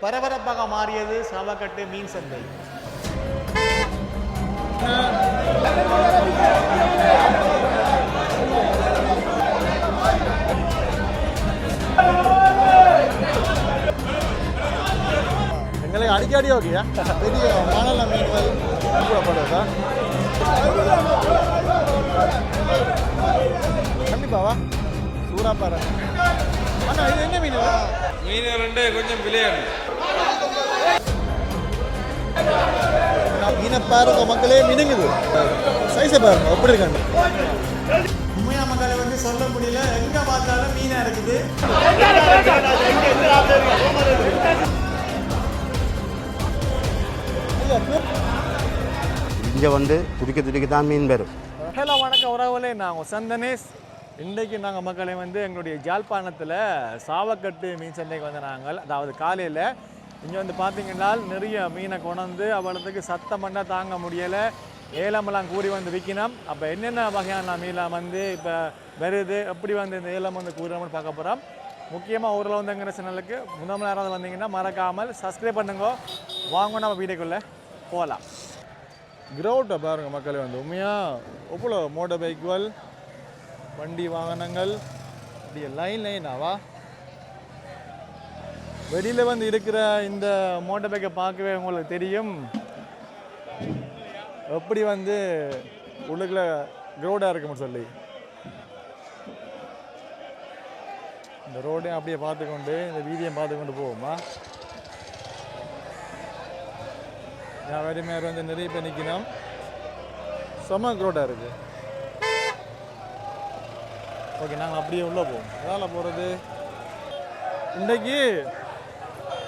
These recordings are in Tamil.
பரபரப்பாக மாறியது சாவக்கட்டு மீன் சந்தை. எங்களுக்கு அடிக்கடி ஓகேயா பெரிய மணல மீன்கள் கூடப்படுதா கண்டிப்பாவா சூறாப்பாறை. அண்ணா இது என்ன மீன்? மீன் ரெண்டு கொஞ்சம் விளையாடு மீனை பாருங்க மக்களே, மினுங்குது. சைஸை பாருங்க எப்படி இருக்காங்க. உண்மையா மக்களை வந்து சொல்ல முடியல, எங்க பார்த்தாலும் மீனா இருக்குது. இங்கே வந்து துடிக்க தான் மீன் வரும். ஹலோ வணக்கம் உறவுகளே, நாங்கள் சந்தனேஷ். இன்றைக்கு நாங்கள் மக்களை வந்து எங்களுடைய ஜாழ்ப்பாணத்தில் சாவக்கட்டு மீன் சந்தைக்கு வந்து நாங்கள், அதாவது காலையில் இங்கே வந்து பார்த்தீங்கன்னா நிறைய மீனை கொண்டு அவ்வளோத்துக்கு சத்தம் பண்ணால் தாங்க முடியலை. ஏலமெல்லாம் கூறி வந்து விற்கணும். அப்போ என்னென்ன வகையான மீன்லாம் வந்து இப்போ வருது, எப்படி வந்து இந்த ஏலம் வந்து கூறுறோம்னு பார்க்க போகிறோம். முக்கியமாக ஊரில் வந்துங்கிற சேனலுக்கு முதல் யாராவது வந்தீங்கன்னா மறக்காமல் சப்ஸ்கிரைப் பண்ணுங்க. வாங்க நம்ம வீடியோக்குள்ளே போகலாம். கிரௌட்டை பாருங்கள் மக்களே, வந்து உண்மையாக எவ்வளோ மோட்டர் பைக்குகள் வண்டி வாகனங்கள் இப்படி லைனாவா வெளியில் வந்து இருக்கிற இந்த மோட்டர் பைக்கை பார்க்கவே உங்களுக்கு தெரியும் எப்படி வந்து உள்ளுக்குள்ள கிரௌடாக இருக்கும்னு சொல்லி. இந்த ரோடையும் அப்படியே பார்த்துக்கொண்டு இந்த வீதியும் பார்த்துக்கொண்டு போவோமா. வியாபாரி வந்து நிறைய பேர் நிற்கணும். செம கிரௌடாக இருக்குது. ஓகே, நாங்கள் அப்படியே உள்ளே போவோம். எதால் போகிறது? இன்றைக்கு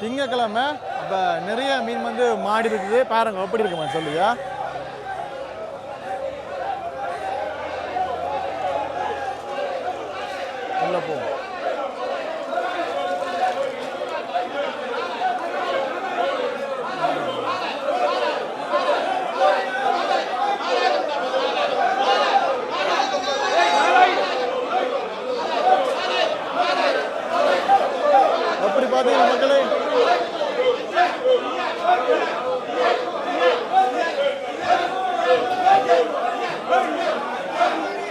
திங்கக்கிழமை. இப்போ நிறைய மீன் வந்து மாடி இருக்குது. பாருங்க எப்படி இருக்குமா சொல்லியா. உள்ளே போவோம். மக்களே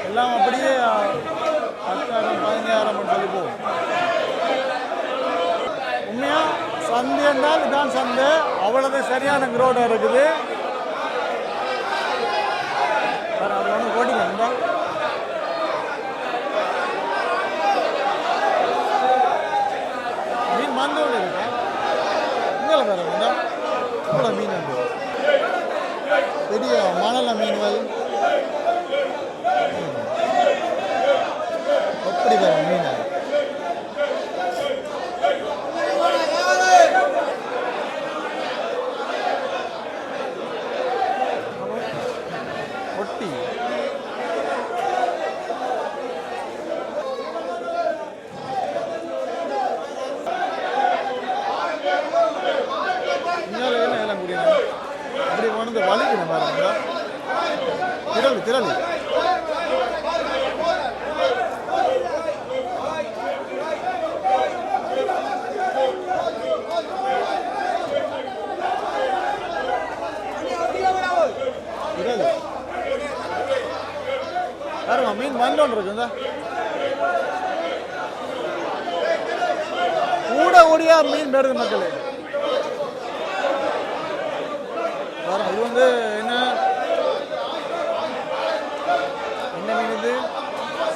எல்லாம் அப்படியே 10,000 15,000 சொல்லி போகும். உண்மையா சந்தை என்றால் இதுதான் சந்தை. அவ்வளவு சரியான கிரௌடா இருக்குது. அது ஒன்று போட்டிங்க மந்து ஒன்று இருக்கா இங்கே பாருங்க. இவ்வளோ மீன் உண்டு, பெரிய மணல மீன்கள் எப்படி வரும் மீன். ஒட்டி அப்படி கொண்டு வலிக்கணும் பாருங்க. திரளி திரளி பாருங்க மீன் மண்டோன் இருக்கு. கூட ஓடியா மீன் வருது மக்களே. இது வந்து என்ன மீன்? இது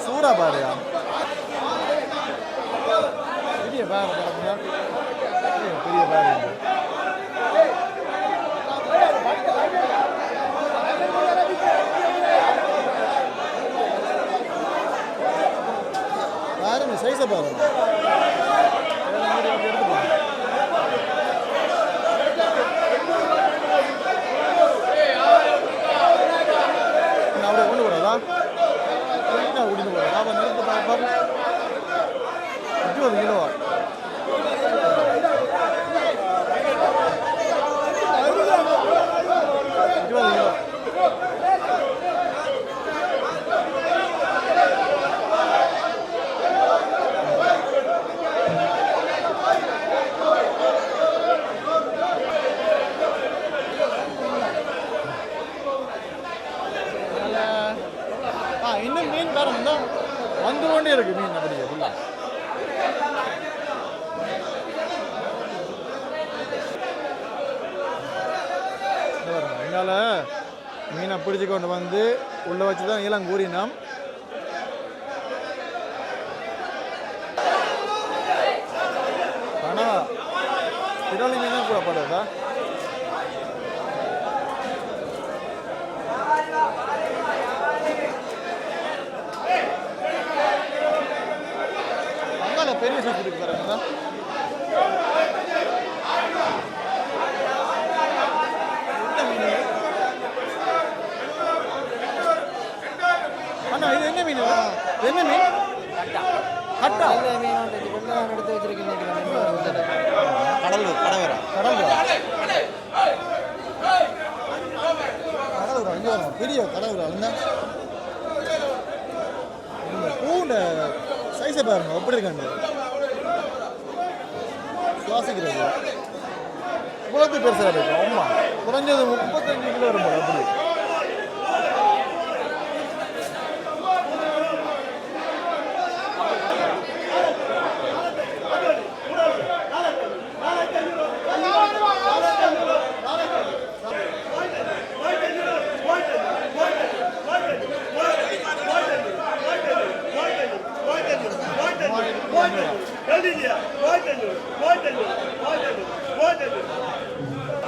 சூறா பாருயா. பெரிய பாரு பெரிய பாரு. பாருங்க சைஸை பாருங்க. கொண்டு போறதா குடிந்து போறதா? அப்ப நிறுத்து பார்ப்போம். 20 கிலோவா? 20 கிலோ. கொண்டே இருக்கு மீன் அப்படியே ஃபுல்லாக. என்னால் மீனை பிடிச்சி கொண்டு வந்து உள்ளே வச்சு தான் இளம் கூறினோம். ஆனால் பிடாலி மீன் கூட படுறதா அங்கால பெரிய சப்பு இருக்கு பாருங்க. அண்ணா இது என்ன மீன்? என்ன மீன்? கட்டா எடுத்து வச்சிருக்கீங்க. கடல் கடவேரா கடவுரா கடவுரா இங்கே வரும் பெரிய கடவுரா இந்த பூண்ட சைஸை பாருங்க எப்படி இருக்காண்டு சுவாசிக்கிறது இவ்வளோத்து பெருசாக இருக்கு. ஆமாம் குறைஞ்சது 35 கிலோ வரும் போல அப்படி.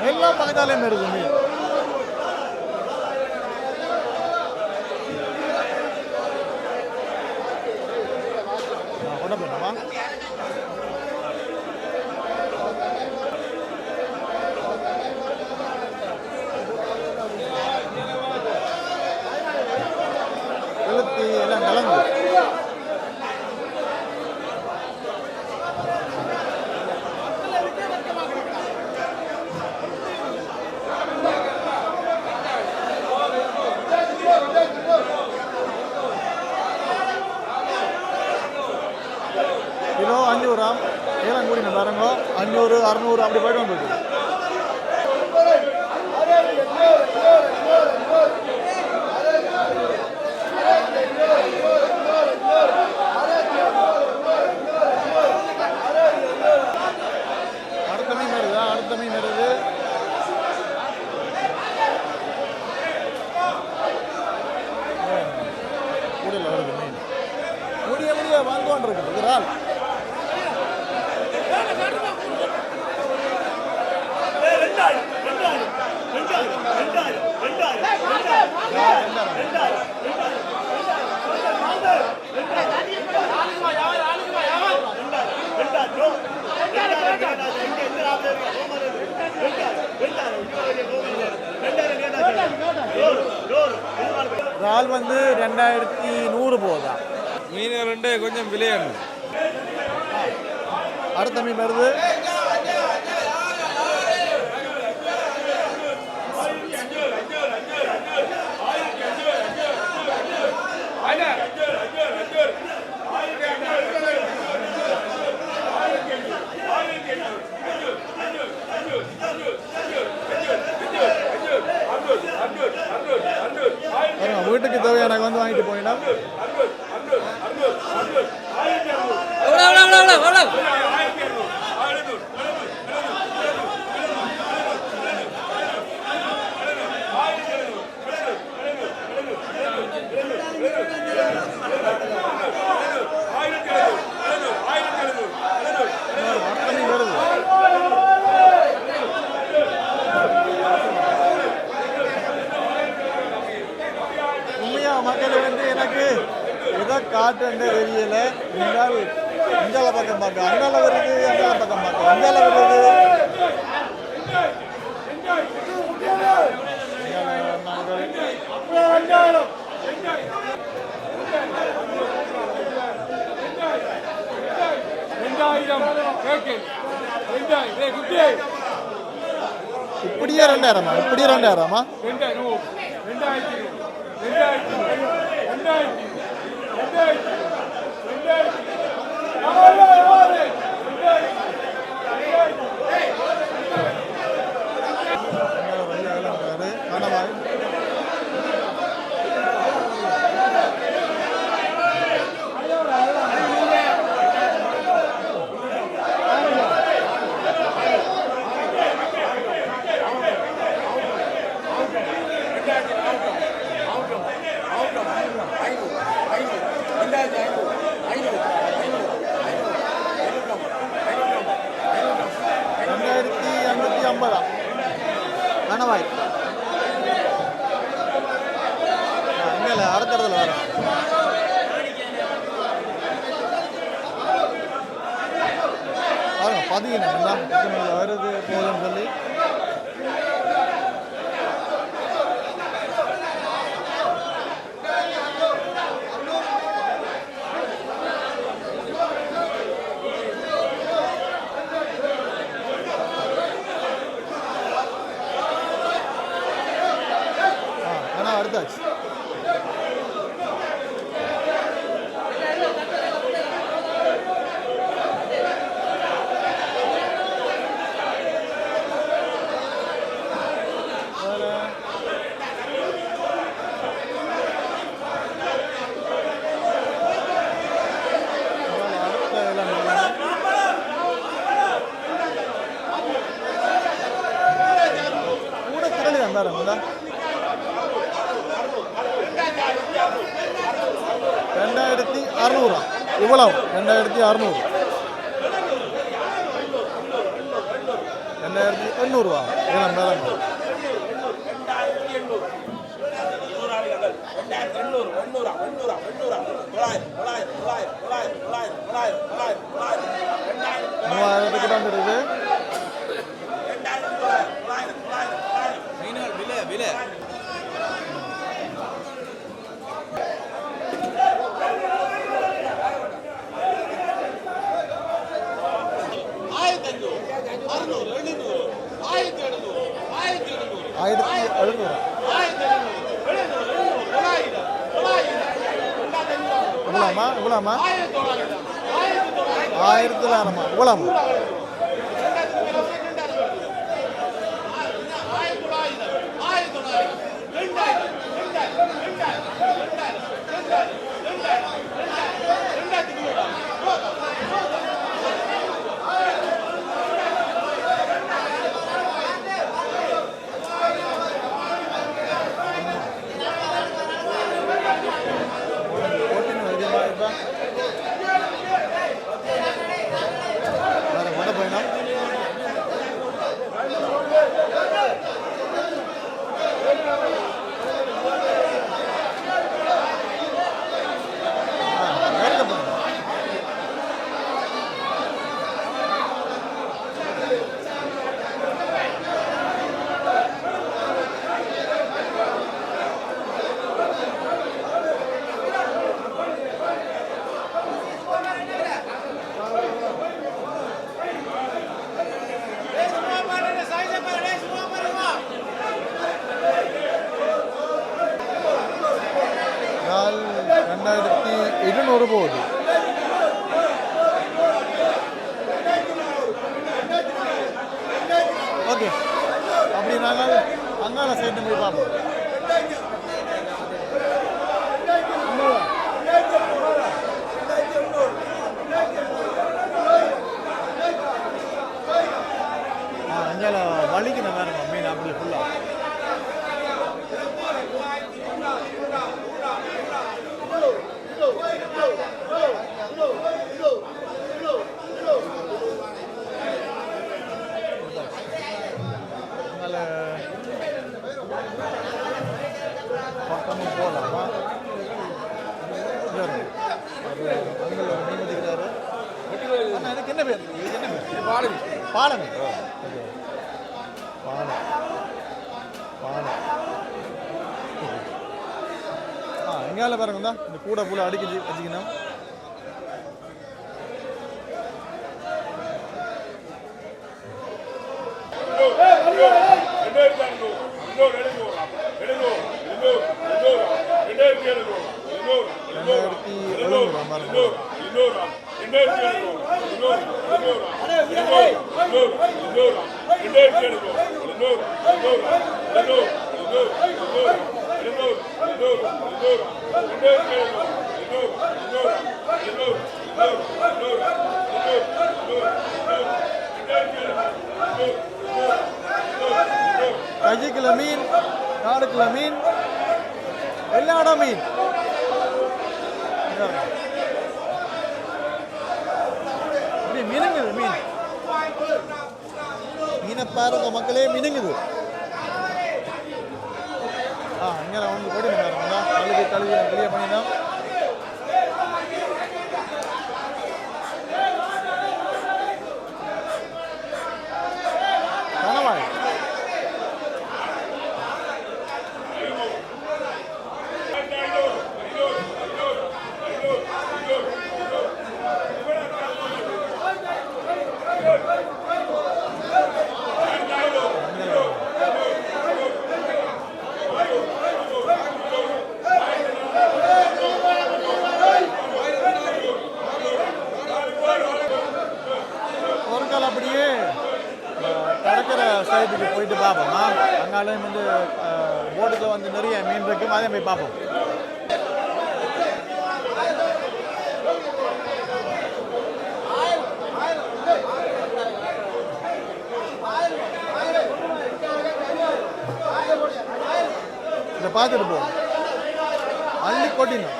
எல்லாம் பக்கத்தாலேயும் இருக்கு மீன். கொண்ட போட்டோமா வெளுத்தி எல்லாம் கலந்து கிலோ 500 ஏலம் கூடின பாருங்க 500 600 அப்படி போய்ட்டு வந்துருக்கு. அடுத்த மீன் வருதா? அடுத்த மீன் வருது. கூடையில் வருது மீன். முடிய முடிய வந்து கொண்டிருக்கு இறால். இறால் வந்து 2100 போகுதா. மீன் ரெண்டு கொஞ்சம் விலையாண்டு. அடுத்த மீன் வருது. வீட்டுக்கு தேவையான எனக்கு வந்து வாங்கிட்டு போயினா மக்கள் வந்து எனக்கு எதை காட்டுன்ற தெரியல. எங்கால் இங்கால பக்கம் பார்க்க அங்கால வருது, அங்கால பக்கம் பார்க்க அங்கால வருது. இப்படியே 2000 இப்படியே 2000 கனவாய் கணவாய் இங்கே அடுத்த இடத்துல வரும். பாருங்க பதினேழு வருது போதுன்னு சொல்லி அடுத்தாச்சு. கூட திரளி வந்தாருங்களா 2600 இவ்வளவு 2600 2800 ஏன் மேலே மூவாயிரத்துக்கு வந்துடுது. விலை 1700 இவ்வளோமா 1000 இவ்வளோமா நாள் 2200 போகுது. ஓகே அப்படி நாங்கள் அங்கால சைடு போய் பார்ப்போம். அங்கால வலிக்கு நான் வேறு மீன் அப்படி ஃபுல்லாக பக்கமும் போகலாமா? எனக்கு என்ன பேர்? என்ன பேர்? பாலமி. பாலமி பாலம் பாலம் எங்கால பாருங்க தான் இந்த கூட பூல அடிக்கி வச்சுக்கணும். கஜிக்குள்ள மீன், காடுக்குள்ள மீன், எல்லா இடம் மீன். மினுங்குது மீன். மீனை பாருங்க மக்களே, மினுங்குது. இங்கே வந்து போட்டி பண்ணுறாங்க கழுவி கழுவி கிளியர் பண்ணிடலாம். கனவாய் ஒரு கால் அப்படியே கடற்கரை சைடுக்கு போயிட்டு பார்ப்போம். அங்காலையும் வந்து போட்டுக்கு வந்து நிறைய மீன் இருக்கும், அதையும் போய் பார்ப்போம். இதை பார்த்துட்டு போவோம். அள்ளி கொட்டினோம்.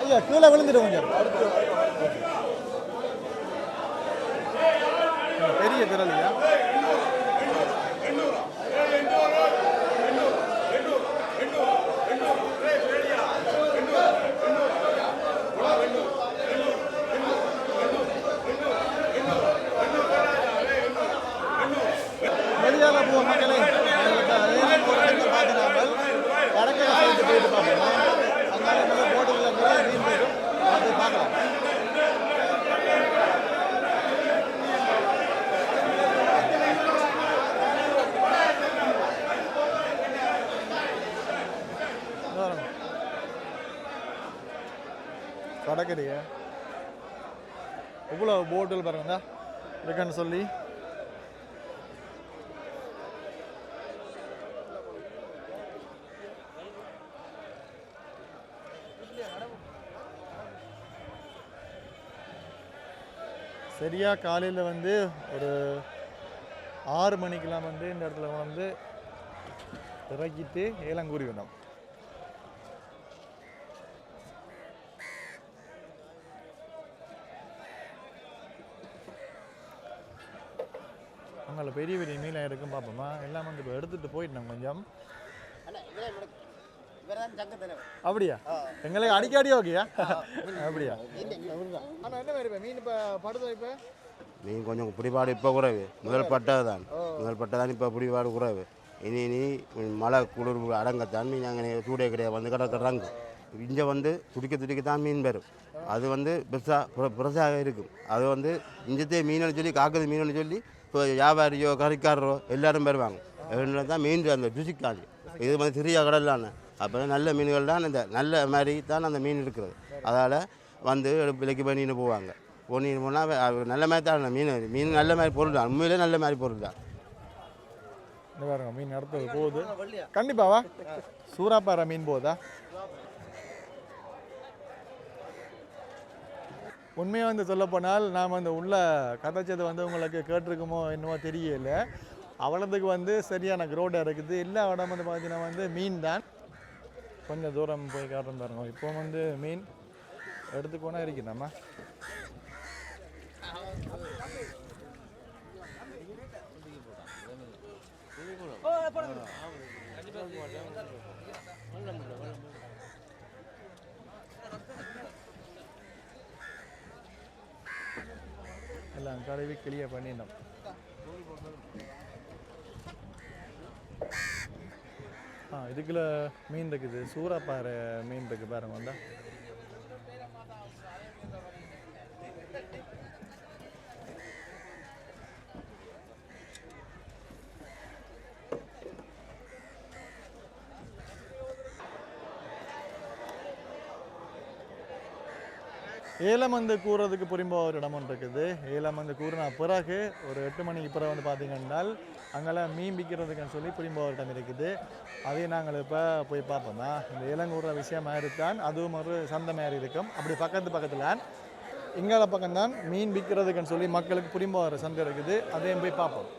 ஐயா கீழே விழுந்துட்டு கொஞ்சம் பெரிய திரளியா வெளியால போக மக்களே பார்க்கிறார்கள் கடற்கரை சைடு போயிட்டு பார்ப்போம். அதனால நல்ல போட்டுகளில் நிறைய மீன் இருக்கும், அதை பார்க்கலாம். கடற்கரையா எவ்வளோ போட்டுகள் பாருங்கண்ணா இருக்குன்னு சொல்லி சரியாக காலையில் வந்து ஒரு 6 மணிக்கெலாம் வந்து இந்த இடத்துல வந்து இறக்கிட்டு ஏலங்கூறி வேணும். அங்கே பெரிய பெரிய மீனாக இருக்கும் பார்ப்போமா. எல்லாம் வந்து இப்போ எடுத்துகிட்டு போயிட்டோம் கொஞ்சம். அப்படியா எங்களுக்கு அடிக்கடி ஓகேயா? அப்படியா ஆனால் என்ன மாதிரி மீன் இப்போ படுதோ? இப்போ மீன் கொஞ்சம் பிடிபாடு இப்போ குறைவு. முதல் பட்டது தான் இப்போ பிடிபாடு குறைவு. இனி மழை குளிர் அடங்கத்தான் மீன் அங்கே சூடே கிடையாது வந்து கடற்கறாங்க. இங்கே வந்து துடிக்க மீன் வரும். அது வந்து பெருசாக இருக்கும். அது வந்து இஞ்சத்தே மீன் சொல்லி காக்குது மீன் சொல்லி இப்போ வியாபாரியோ கறிக்காரரோ எல்லாரும் வருவாங்க. தான் மீன் அந்த ருசிக்காண்டி. இது வந்து சிறிய கடலான அப்போ நல்ல மீன்கள் தான் இந்த நல்ல மாதிரி தான் அந்த மீன் இருக்கிறது. அதால் வந்து விலைக்கு பண்ணின்னு போவாங்க. பண்ணின்னு போனால் நல்ல மாதிரி தான் மீன் நல்ல மாதிரி பொருள் தான். உண்மையிலே நல்ல மாதிரி பொருள் தான். இந்த பாருங்க மீன் நடத்தது போகுது. கண்டிப்பாவா சூறாப்பாறை மீன் போகுதா? உண்மையாக வந்து சொல்லப்போனால் நாம் வந்து உள்ள கதைச்சது வந்து உங்களுக்கு கேட்டிருக்குமோ என்னவோ தெரியல. அவ்வளோத்துக்கு வந்து சரியான க்ரௌடாக இருக்குது. எல்லா இடம் வந்து பார்த்தீங்கன்னா வந்து மீன் தான். கொஞ்சம் தூரம் போய் காட்டுறோம் பாருங்க. இப்போ வந்து மீன் எடுத்துக்கோனா இருக்குது நம்ம. எல்லாம் கழுவி கிளிய பண்ணிடணும். இதுக்குள்ள மீன் இருக்குது. சூறாப்பாறை மீன் இருக்குது பாருங்க. வந்தா ஏலம் வந்து கூறுறதுக்கு புரியும்போ ஒரு இடம் ஒன்று இருக்குது. ஏலம் வந்து கூறின பிறகு ஒரு 8 மணிக்கு பிறகு வந்து பார்த்தீங்கன்னா அங்கெல்லாம் மீன் விற்கிறதுக்குன்னு சொல்லி புரியும்போ ஒரு இடம் இருக்குது. அதையும் நாங்கள் இப்போ போய் பார்ப்போம்னா இந்த ஏலம் கூறுற விஷயம் மாதிரி தான் அதுவும் ஒரு சந்தை மாதிரி இருக்கும். அப்படி பக்கத்தில் இங்கால பக்கம்தான் மீன் விற்கிறதுக்குன்னு சொல்லி மக்களுக்கு புரியும்போ ஒரு சந்தை இருக்குது. அதையும் போய் பார்ப்போம்.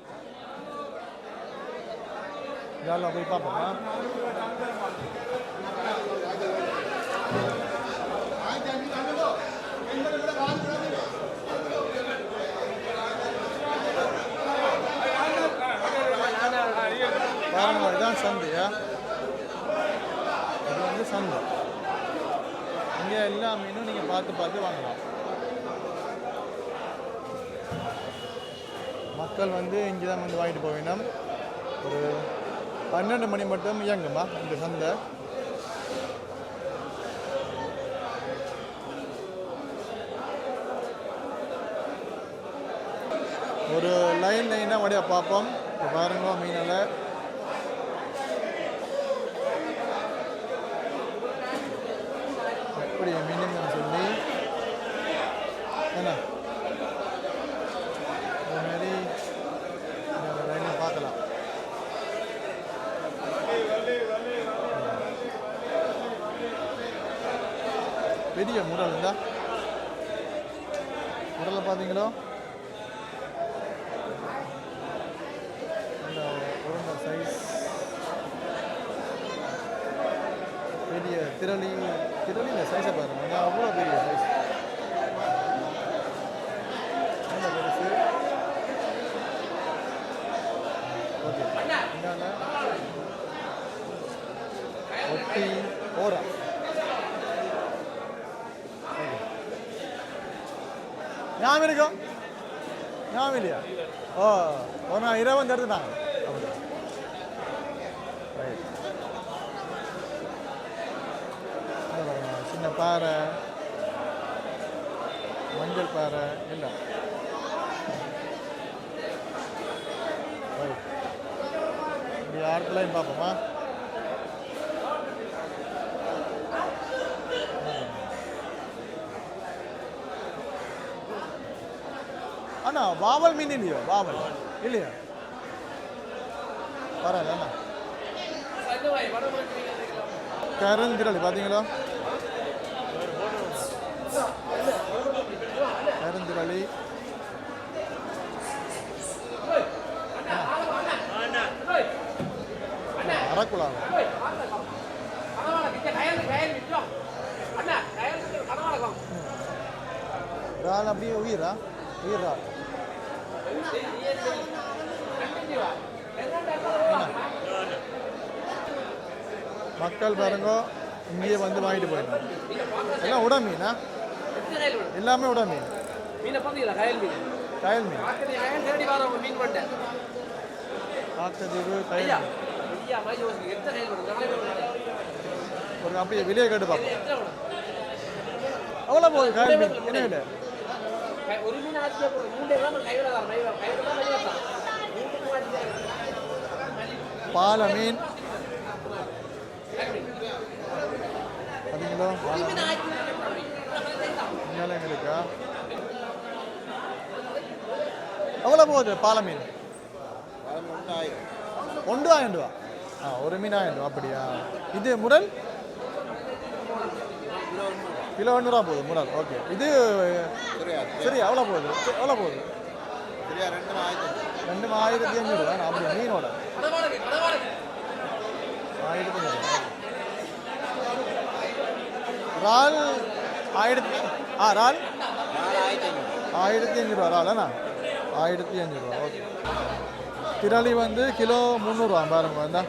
இதெல்லாம் போய் பார்ப்போம்னா பாருங்க, இதுதான் சந்தையா, இது வந்து சந்தை. இங்கே எல்லா மீனும் நீங்கள் பார்த்து வாங்கலாம். மக்கள் வந்து இங்கே தான் வந்து வாங்கிட்டு போவேணும். ஒரு 12 மணி மட்டும் இயங்குமா இந்த சந்தை. ஒரு லைனாக வழியா பார்ப்போம். இப்போ பாருங்க மீனில் அப்படி மீனுங்கன்னு சொல்லி என்ன அது மாதிரி லைனாக பார்க்கலாம். பெரிய முரல் இருந்தா முரலை பார்த்தீங்களோ, சைஸ் பெரிய திரளியில் சைஸை பாருங்க, அவ்வளோ பெரிய சைஸ், நல்ல பெருசு. ஓகே, இந்தாண்ட ஒட்டி ஓரா. ஞாபகம் இருக்கும்? ஞாபகம் இல்லையா? ஓ, ஒன்றா 20 எடுத்துட்டாங்க. சின்ன பாறை, மஞ்சள் பாறை இல்லை. இப்படி ஆட்களையும் பார்ப்போமா? அண்ணா வாவல் மீன் இல்லையோ? வாவல் இல்லையா? பரவாயில்ல அண்ணா. கருந்திரளி பார்த்தீங்களா? கருந்திரளி அரக்குழா. இறால் அப்படியே உயிரா? உயிரா மக்கள் பாருங்க இங்கேயே வந்து வாங்கிட்டு போயிடலாம். எல்லாம் உட மீனா? எல்லாமே உட மீன். கயல் மீன். ஆக்கதீவு கயல். ஒரு அப்படியே வெளியே கேட்டு பார்ப்போம். அவ்வளோ போகுது கயல் மீன். என்ன இல்லை பால மீன் பார்த்தீங்களோ? இருக்கா? எவ்வளோ போகுது பால மீன்? 1000 ரூபா. ஒரு மீன் 1000 ரூபா. அப்படியா? இது முரல் கிலோ 100 போகுது முரல். ஓகே, இது சரி. எவ்வளோ போகுது? 2500 ரூபா. அப்படி மீனோட 1500. இறால் 1500 ரூபா. இறாலண்ணா 1500 ரூபா. ஓகே. திரளி வந்து கிலோ 300 ரூபா. பாருங்க வந்தா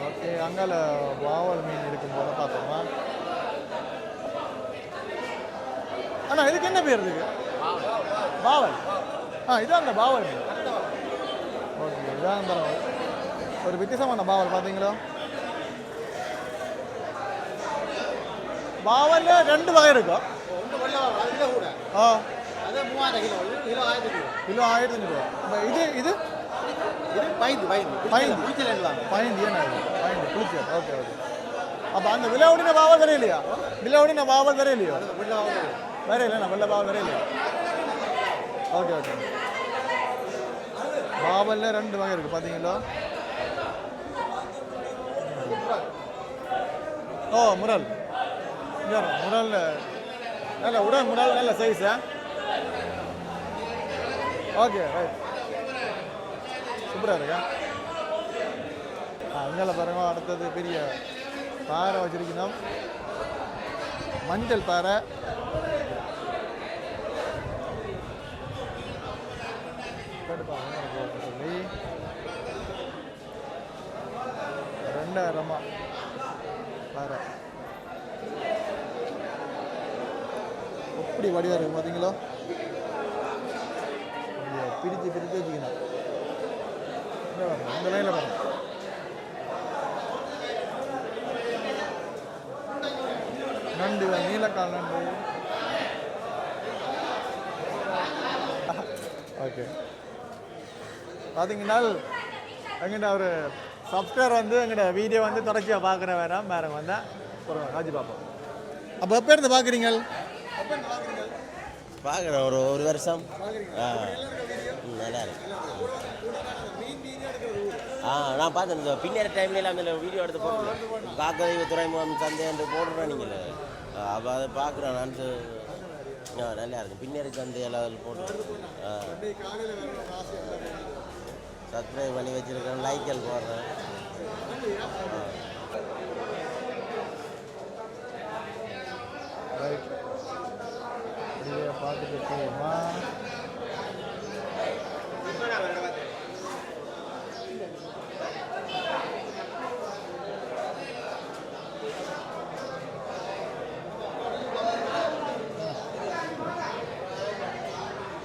ஓகே. அங்கால வாவல் மீன் இருக்கும் போல பார்த்தோமா? அண்ணா இதுக்கு என்ன பேர்? இதுக்கு பாவல். இதான் அந்த பாவல் மீன். ஓகே, இதான் அந்த ஒரு வித்தியாசமான பாவல். பார்த்தீங்களா? பாவல்ல 2 வகை இருக்கும். கிலோ 1500 ரூபா. இது இது பைந்து பதினஞ்சு ஏன்னா பதினஞ்சு புளிச்சல் ஓகே ஓகே அப்போ அந்த விலையோடின பாவல் வரையிலையா விலையோடின பாவல் வரையிலையோ வரையிலண்ணா வெள்ளை பாவல் வரையிலையா ஓகே ஓகே பாவலில் 2 வகை இருக்குது பார்த்தீங்களா ஓ முரல் முரல் நல்ல உடல் முரல் நல்ல சைஸா ஓகே ரைட் சூப்பராக இருக்கா இங்கே பாருங்க அடுத்தது பெரிய பாறை வச்சிருக்கணும் மஞ்சள் பாறை சொல்லி 2000 பாறை எப்படி வடிவாக இருக்கும் பார்த்தீங்களா பிரித்து வச்சுக்கணும் இந்த லைனில் பாருங்க நண்டு நீலக்கால் நண்டு ஓகே பார்த்தீங்கன்னா எங்கிட்ட ஒரு சப்ஸ்கிரைபர் வந்து எங்கிட்ட வீடியோ வந்து தொடர்ச்சியாக பார்க்குற வேறு வந்தேன் ஒரு காட்சி பார்ப்போம் அப்போ எப்போ இருந்து பார்க்குறீங்க பார்க்குறேன் ஒரு வருஷம் நல்லா இருக்கு நான் பார்த்தேன் இந்த பின்னேற டைம்ல அந்த வீடியோ எடுத்து போட்டு காக்கதீவு துறைமுகம் சந்தை என்று போடுறேன் நீங்கள் அப்போ அதை பார்க்குறேன் நான் நல்லா இருக்கு பின்னேற சந்தை எல்லாம் போட்டு சப்ஸ்கிரைப் பண்ணி வச்சுருக்கேன் லைக்கல் போடுறேன் பார்த்துட்டு போகுமா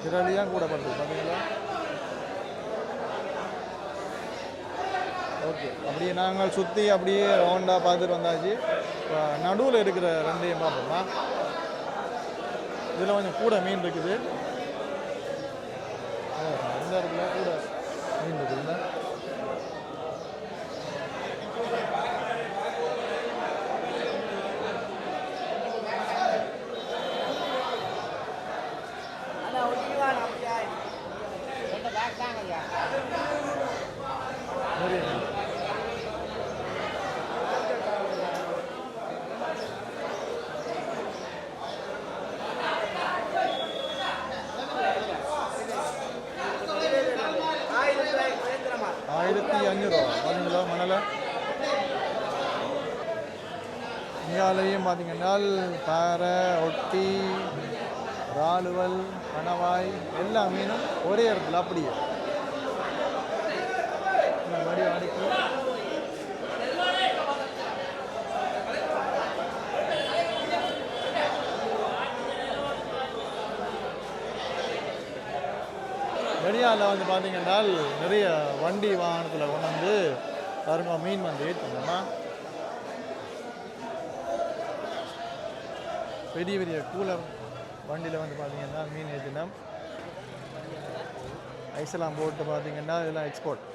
இரலியாக கூட பண்ணுறது பார்த்தீங்களா ஓகே அப்படியே நாங்கள் சுற்றி அப்படியே ரவுண்டாக பார்த்துட்டு வந்தாச்சு நடுவில் இருக்கிற ரெண்டையும் பார்ப்போமா இதில் கொஞ்சம் கூட மீன் இருக்குது இந்த இடத்துல கூட மீன் இருக்குதுங்க பார்த்தீங்களா மணலை இங்காலையும் பார்த்தீங்கன்னா பாறை ஒட்டி இறாலுவல் கணவாய் எல்லா மீனும் ஒரே இடத்துல அப்படியே மடி அடுக்கி வெளியால் வந்து பார்த்தீங்கன்னா நிறைய வண்டி வாகனத்தில் கொண்டு வந்து பாருங்க மீன் வந்து ஏற்றுங்கம்மா பெரிய பெரிய கூலர் வண்டியில் வந்து பார்த்தீங்கன்னா மீன் ஏற்றினோம் ஐஸ்லாம் போட்டு பார்த்தீங்கன்னா இதெல்லாம் எக்ஸ்போர்ட்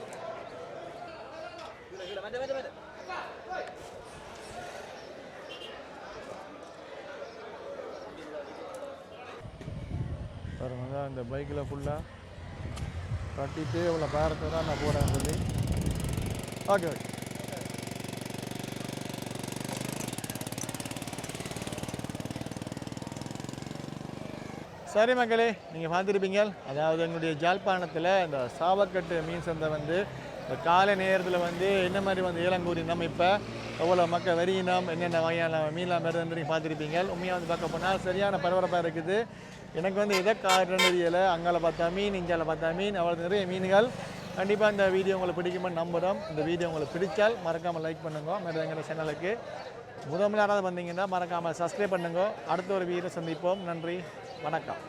பாருங்க அந்த பைக்கில் ஃபுல்லாக கட்டிட்டு இவ்வளோ பேரத்தை தான் நான் போகிறேன் சொல்லி ஓகே ஓகே சரி மக்களே நீங்கள் பார்த்துருப்பீங்க அதாவது எங்களுடைய ஜாழ்ப்பாணத்தில் இந்த சாவக்கட்டு மீன் சந்தை வந்து இந்த காலை நேரத்தில் வந்து என்ன மாதிரி வந்து ஏலங்கூரி நம்ம இப்போ எவ்வளோ மக்கள் வரியினம் என்னென்ன வகையான மீன்லாம் வருதுன்னு நீங்கள் பார்த்துருப்பீங்க உண்மையாக வந்து பார்க்க போனால் சரியான பரபரப்பாக இருக்குது எனக்கு வந்து எதை காரணம் தெரியலை அங்கால பார்த்தா மீன் இங்கால பார்த்தா மீன் அவ்வளோ நிறைய மீன்கள் கண்டிப்பாக இந்த வீடியோ உங்களுக்கு பிடிக்குமென்னு நம்புகிறோம் இந்த வீடியோ உங்களுக்கு பிடிச்சால் மறக்காமல் லைக் பண்ணுங்க மேடம் எங்கள் சேனலுக்கு முதல் யாராவது வந்தீங்கன்னா மறக்காமல் சப்ஸ்கிரைப் பண்ணுங்க அடுத்த ஒரு வீடியோ சந்திப்போம் நன்றி வணக்கம்